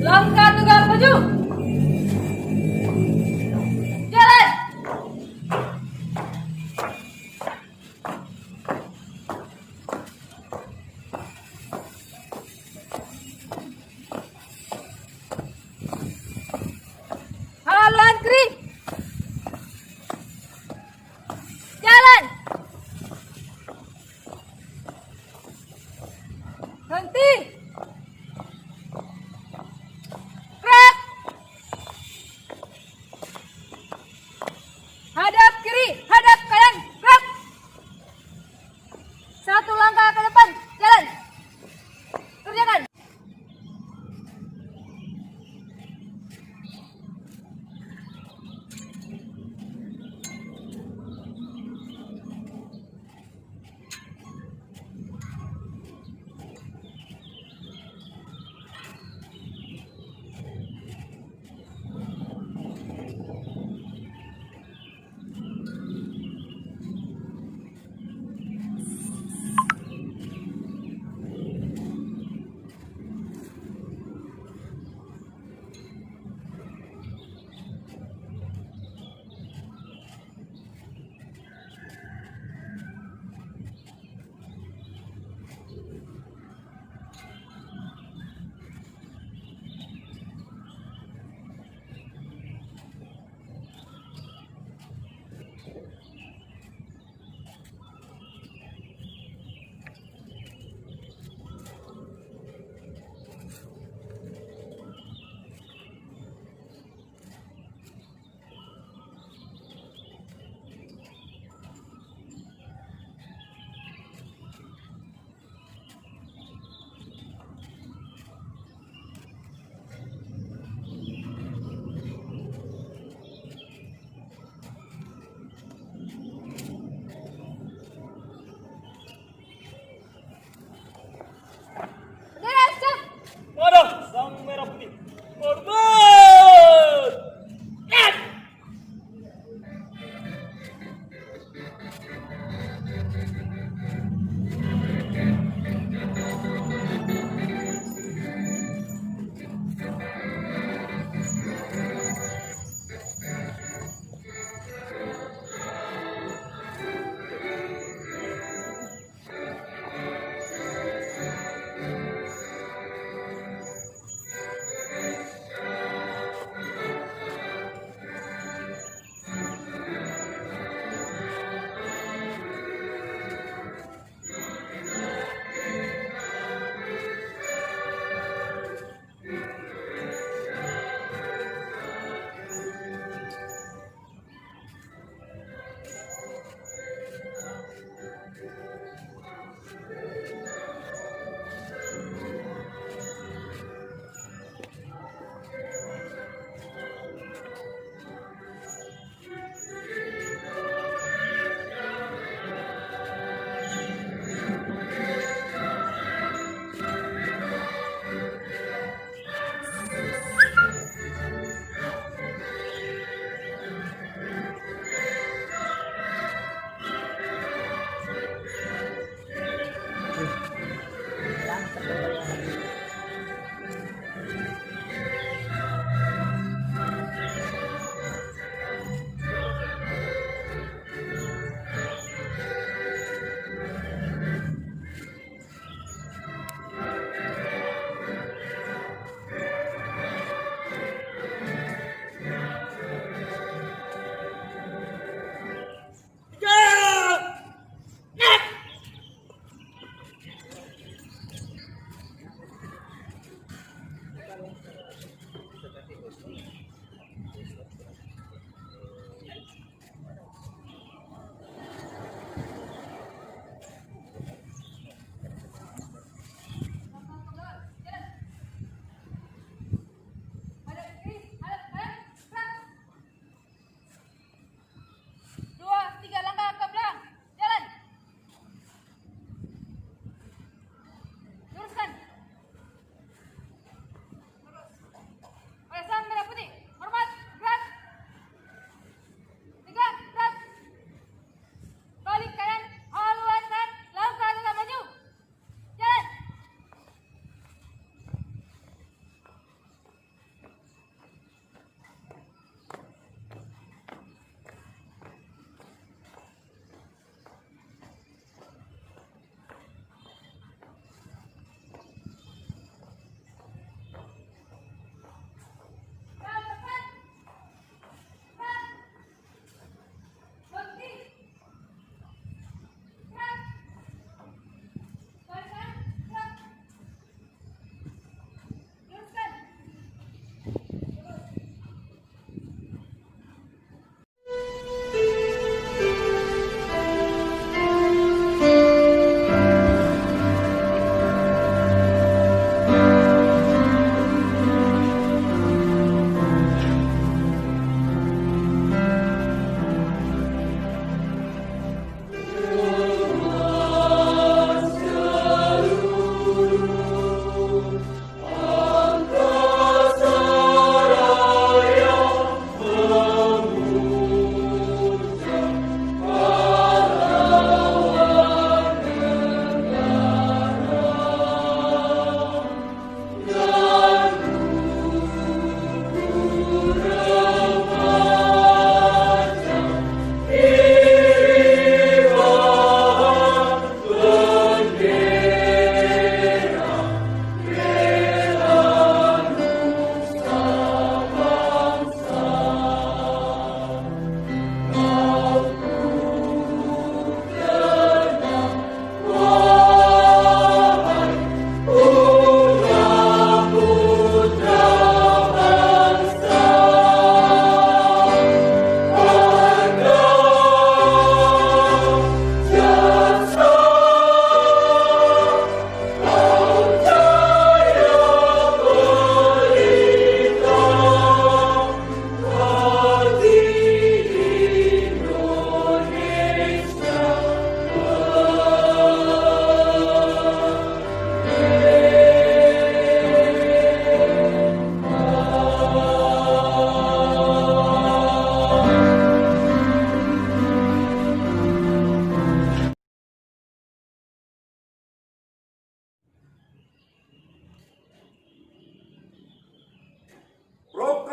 Langkah tegak maju. Jalan. Halan kiri. Jalan. Henti.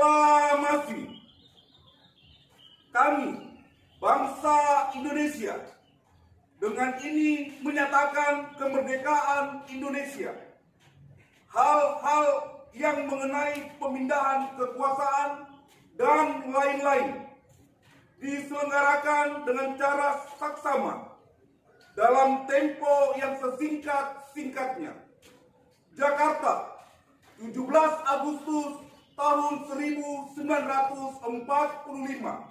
Proklamasi. Kami, bangsa Indonesia, dengan ini menyatakan kemerdekaan Indonesia. Hal-hal yang mengenai pemindahan kekuasaan dan lain-lain diselenggarakan dengan cara saksama dalam tempo yang sesingkat-singkatnya. Jakarta, 17 Agustus tahun 1945.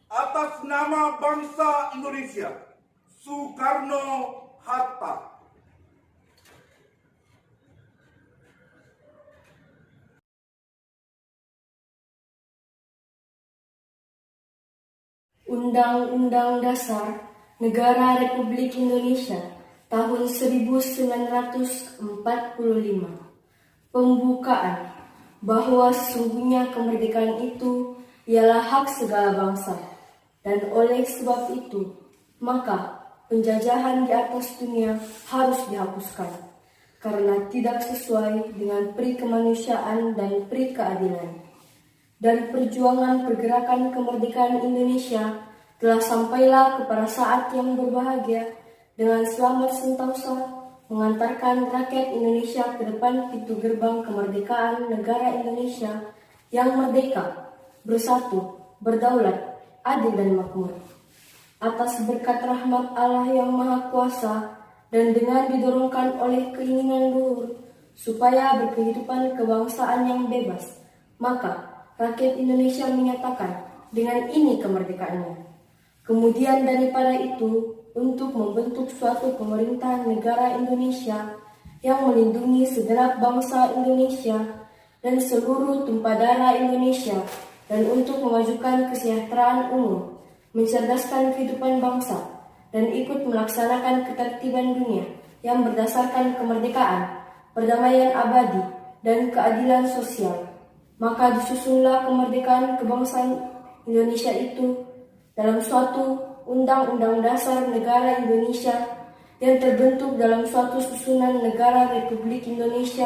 Atas nama bangsa Indonesia, Soekarno-Hatta. Undang-Undang Dasar Negara Republik Indonesia tahun 1945. Pembukaan bahwa sesungguhnya kemerdekaan itu ialah hak segala bangsa, dan oleh sebab itu, maka penjajahan di atas dunia harus dihapuskan, karena tidak sesuai dengan peri kemanusiaan dan peri keadilan. Dari perjuangan pergerakan kemerdekaan Indonesia telah sampailah kepada saat yang berbahagia dengan selamat sentosa mengantarkan rakyat Indonesia ke depan pintu gerbang kemerdekaan negara Indonesia yang merdeka, bersatu, berdaulat, adil dan makmur. Atas berkat rahmat Allah yang Maha Kuasa dan dengan didorongkan oleh keinginan luhur supaya berkehidupan kebangsaan yang bebas, maka rakyat Indonesia menyatakan dengan ini kemerdekaannya. Kemudian daripada itu, untuk membentuk suatu pemerintahan negara Indonesia yang melindungi segenap bangsa Indonesia dan seluruh tumpah darah Indonesia, dan untuk memajukan kesejahteraan umum, mencerdaskan kehidupan bangsa, dan ikut melaksanakan ketertiban dunia yang berdasarkan kemerdekaan, perdamaian abadi, dan keadilan sosial. Maka disusunlah kemerdekaan kebangsaan Indonesia itu dalam suatu Undang-Undang Dasar Negara Indonesia yang terbentuk dalam suatu susunan negara Republik Indonesia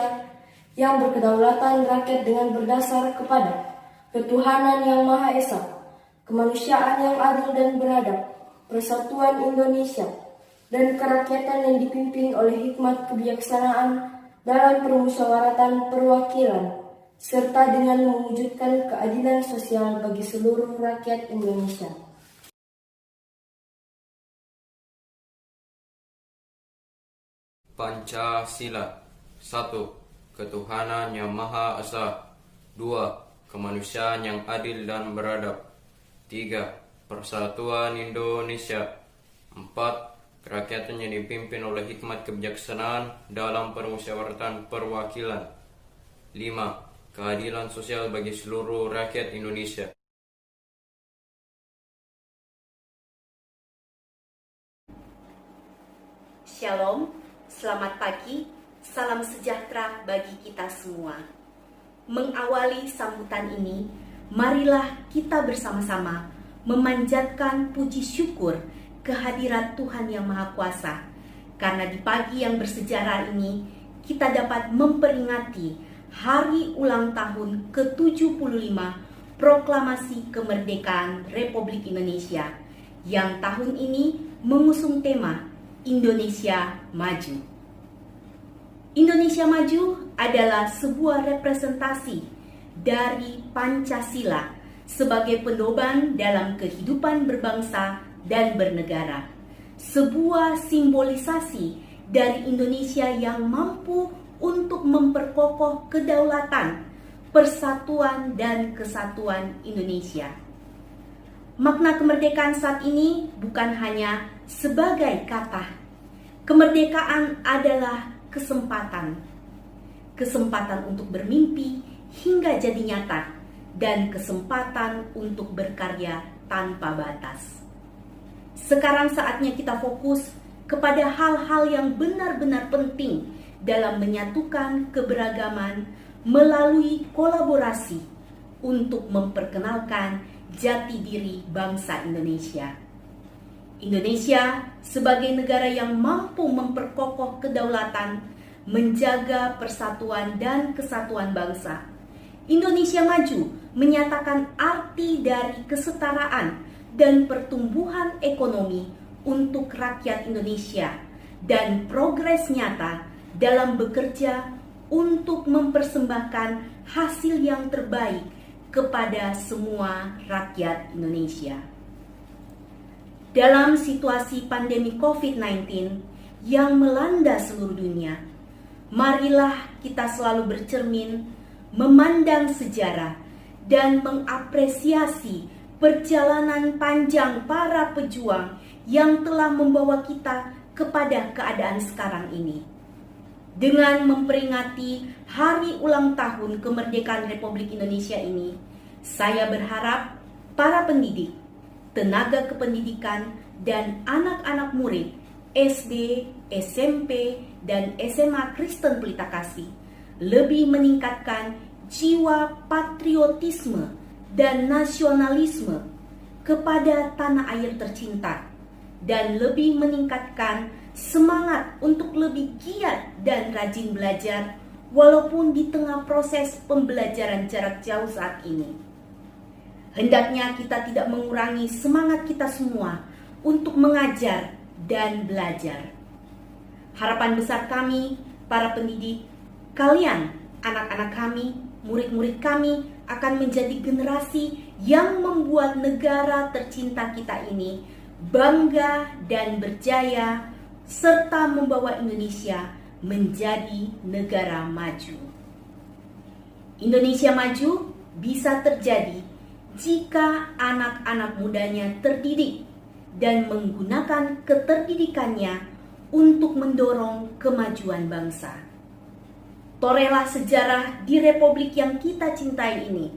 yang berkedaulatan rakyat dengan berdasar kepada ketuhanan yang Maha Esa, kemanusiaan yang adil dan beradab, persatuan Indonesia, dan kerakyatan yang dipimpin oleh hikmat kebijaksanaan dalam permusyawaratan perwakilan, serta dengan mewujudkan keadilan sosial bagi seluruh rakyat Indonesia. Pancasila. 1. Ketuhanan yang Maha Esa. 2. Kemanusiaan yang adil dan beradab. 3. Persatuan Indonesia. 4. Kerakyatan yang dipimpin oleh hikmat kebijaksanaan dalam permusyawaratan perwakilan. 5. Keadilan sosial bagi seluruh rakyat Indonesia. Shalom, selamat pagi, salam sejahtera bagi kita semua. Mengawali sambutan ini, marilah kita bersama-sama memanjatkan puji syukur kehadirat Tuhan Yang Maha Kuasa, karena di pagi yang bersejarah ini kita dapat memperingati Hari ulang tahun ke-75 Proklamasi Kemerdekaan Republik Indonesia yang tahun ini mengusung tema Indonesia Maju. Indonesia Maju adalah sebuah representasi dari Pancasila sebagai pedoman dalam kehidupan berbangsa dan bernegara. Sebuah simbolisasi dari Indonesia yang mampu untuk memperkokoh kedaulatan, persatuan, dan kesatuan Indonesia. Makna kemerdekaan saat ini bukan hanya sebagai kata. Kemerdekaan adalah kesempatan. Kesempatan untuk bermimpi hingga jadi nyata, dan kesempatan untuk berkarya tanpa batas. Sekarang saatnya kita fokus kepada hal-hal yang benar-benar penting dalam menyatukan keberagaman melalui kolaborasi untuk memperkenalkan jati diri bangsa Indonesia. Indonesia sebagai negara yang mampu memperkokoh kedaulatan, menjaga persatuan dan kesatuan bangsa. Indonesia Maju menyatakan arti dari kesetaraan dan pertumbuhan ekonomi untuk rakyat Indonesia dan progres nyata dalam bekerja untuk mempersembahkan hasil yang terbaik kepada semua rakyat Indonesia. Dalam situasi pandemi COVID-19 yang melanda seluruh dunia, marilah kita selalu bercermin, memandang sejarah, dan mengapresiasi perjalanan panjang para pejuang yang telah membawa kita kepada keadaan sekarang ini. Dengan memperingati hari ulang tahun kemerdekaan Republik Indonesia ini, saya berharap para pendidik, tenaga kependidikan, dan anak-anak murid SD, SMP, dan SMA Kristen Pelita Kasih lebih meningkatkan jiwa patriotisme dan nasionalisme kepada tanah air tercinta, dan lebih meningkatkan semangat untuk lebih giat dan rajin belajar walaupun di tengah proses pembelajaran jarak jauh saat ini. Hendaknya kita tidak mengurangi semangat kita semua untuk mengajar dan belajar. Harapan besar kami, para pendidik, kalian, anak-anak kami, murid-murid kami akan menjadi generasi yang membuat negara tercinta kita ini bangga dan berjaya, serta membawa Indonesia menjadi negara maju. Indonesia maju bisa terjadi jika anak-anak mudanya terdidik dan menggunakan keterdidikannya untuk mendorong kemajuan bangsa. Torehlah sejarah di republik yang kita cintai ini.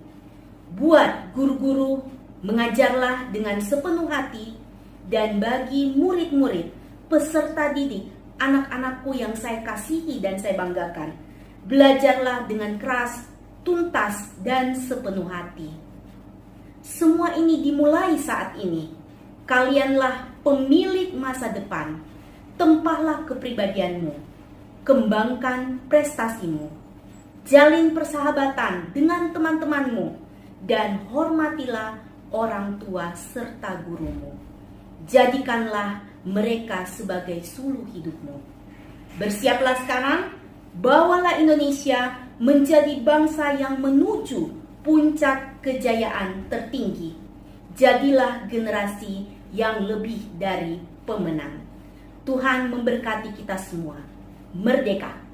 Buat guru-guru, mengajarlah dengan sepenuh hati, dan bagi murid-murid, peserta didik, anak-anakku yang saya kasihi dan saya banggakan, belajarlah dengan keras, tuntas, dan sepenuh hati. Semua ini dimulai saat ini. Kalianlah pemilik masa depan. Tempahlah kepribadianmu. Kembangkan prestasimu. Jalin persahabatan dengan teman-temanmu. Dan hormatilah orang tua serta gurumu. Jadikanlah mereka sebagai suluh hidupmu. Bersiaplah sekarang. Bawalah Indonesia menjadi bangsa yang menuju puncak kejayaan tertinggi. Jadilah generasi yang lebih dari pemenang. Tuhan memberkati kita semua. Merdeka!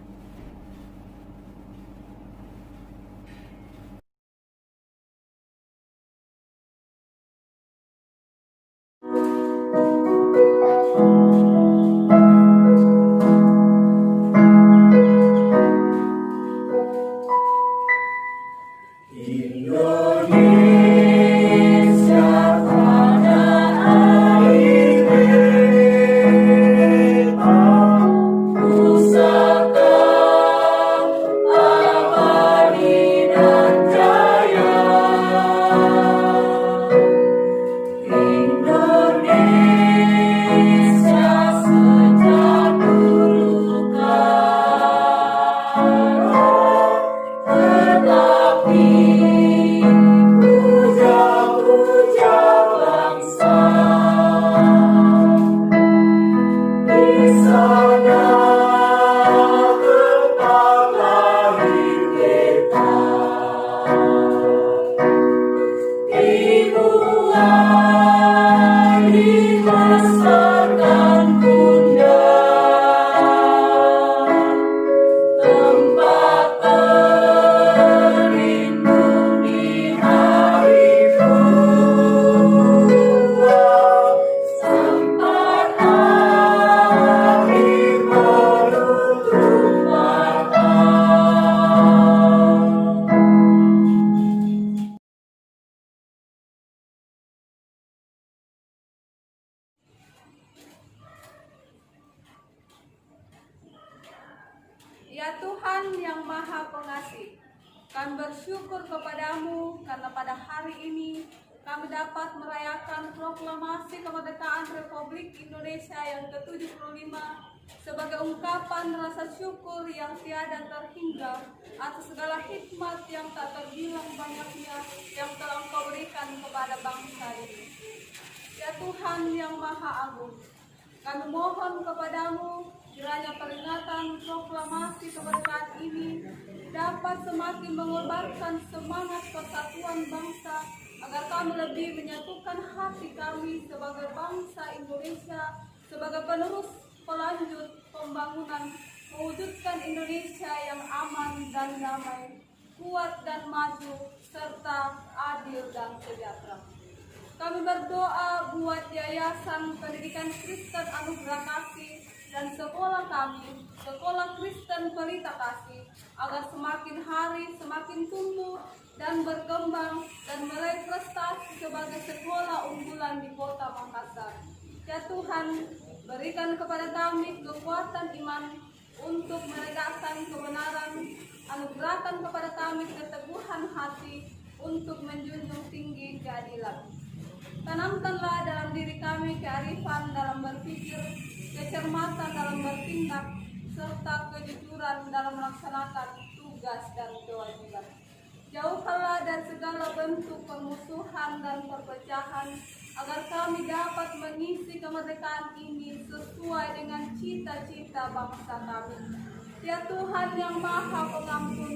Ya Tuhan yang Maha Pengasih, kami bersyukur kepadamu karena pada hari ini kami dapat merayakan proklamasi kemerdekaan Republik Indonesia yang ke-75 sebagai ungkapan rasa syukur yang tiada terhingga atas segala hikmat yang tak terbilang banyaknya yang telah Engkau berikan kepada bangsa ini. Ya Tuhan yang Maha Agung, kami mohon kepadamu kiranya peringatan proklamasi kemerdekaan ini dapat semakin mengobarkan semangat persatuan bangsa agar kami lebih menyatukan hati kami sebagai bangsa Indonesia, sebagai penerus pelanjut pembangunan, mewujudkan Indonesia yang aman dan damai, kuat dan maju, serta adil dan sejahtera. Kami berdoa buat Yayasan Pendidikan Kristen Anugerah Kasih dan sekolah kami, Sekolah Kristen Pelita Kasih, agar semakin hari semakin tumbuh dan berkembang dan meraih prestasi sebagai sekolah unggulan di Kota Makassar. Ya Tuhan, berikan kepada kami kekuatan iman untuk menegakkan kebenaran, anugerahkan kepada kami keteguhan hati untuk menjunjung tinggi keadilan. Tanamkanlah dalam diri kami kearifan dalam berpikir, kecermatan dalam bertindak, serta kejujuran dalam melaksanakan tugas dan kewajiban. Jauhkanlah dari segala bentuk permusuhan dan perpecahan, agar kami dapat mengisi kemerdekaan ini sesuai dengan cita-cita bangsa kami. Ya Tuhan yang Maha Pengampun,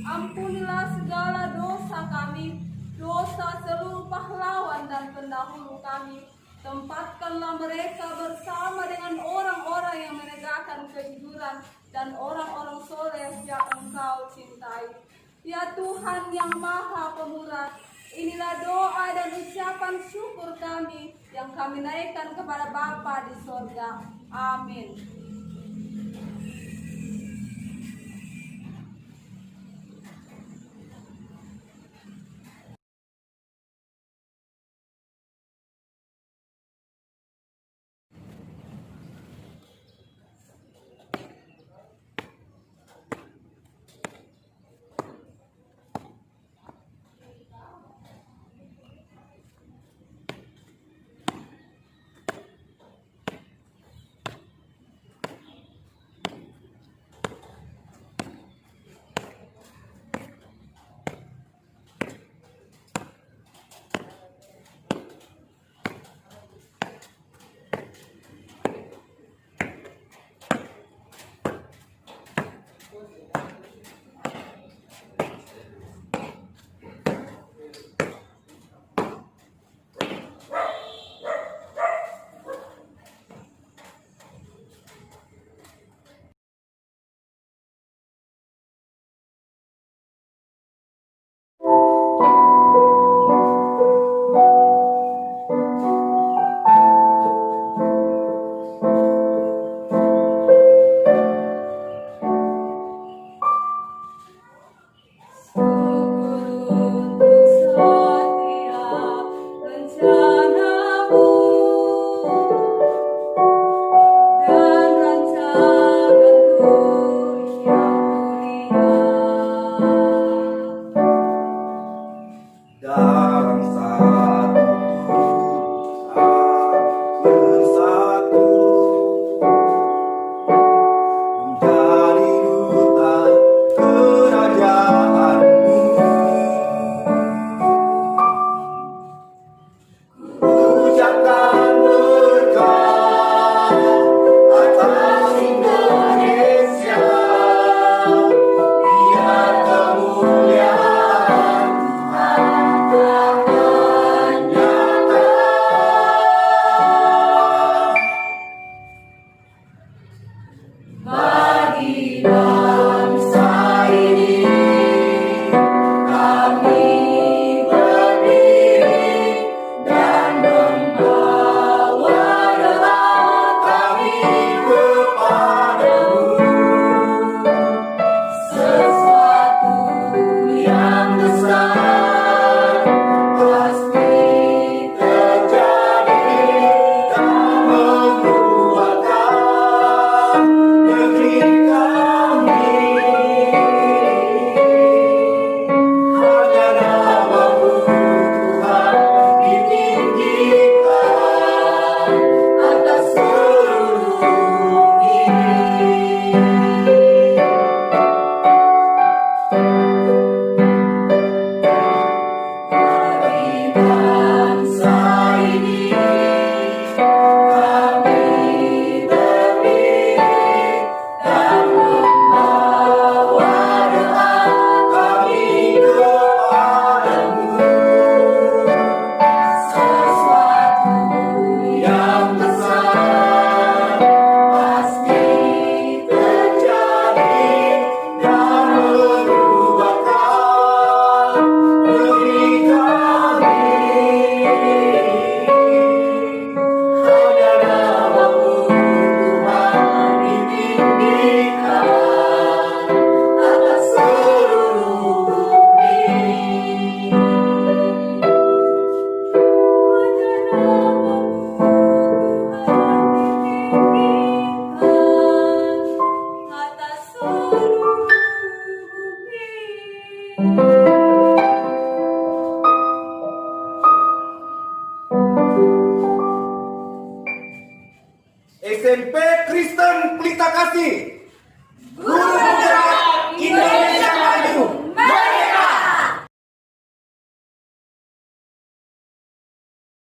ampunilah segala dosa kami, dosa seluruh pahlawan dan pendahulu kami. Tempatkanlah mereka bersama dengan orang-orang yang menegakkan kejujuran dan orang-orang soleh yang Engkau cintai. Ya Tuhan yang Maha Pemurah, inilah doa dan ucapan syukur kami yang kami naikkan kepada Bapa di sorga. Amin.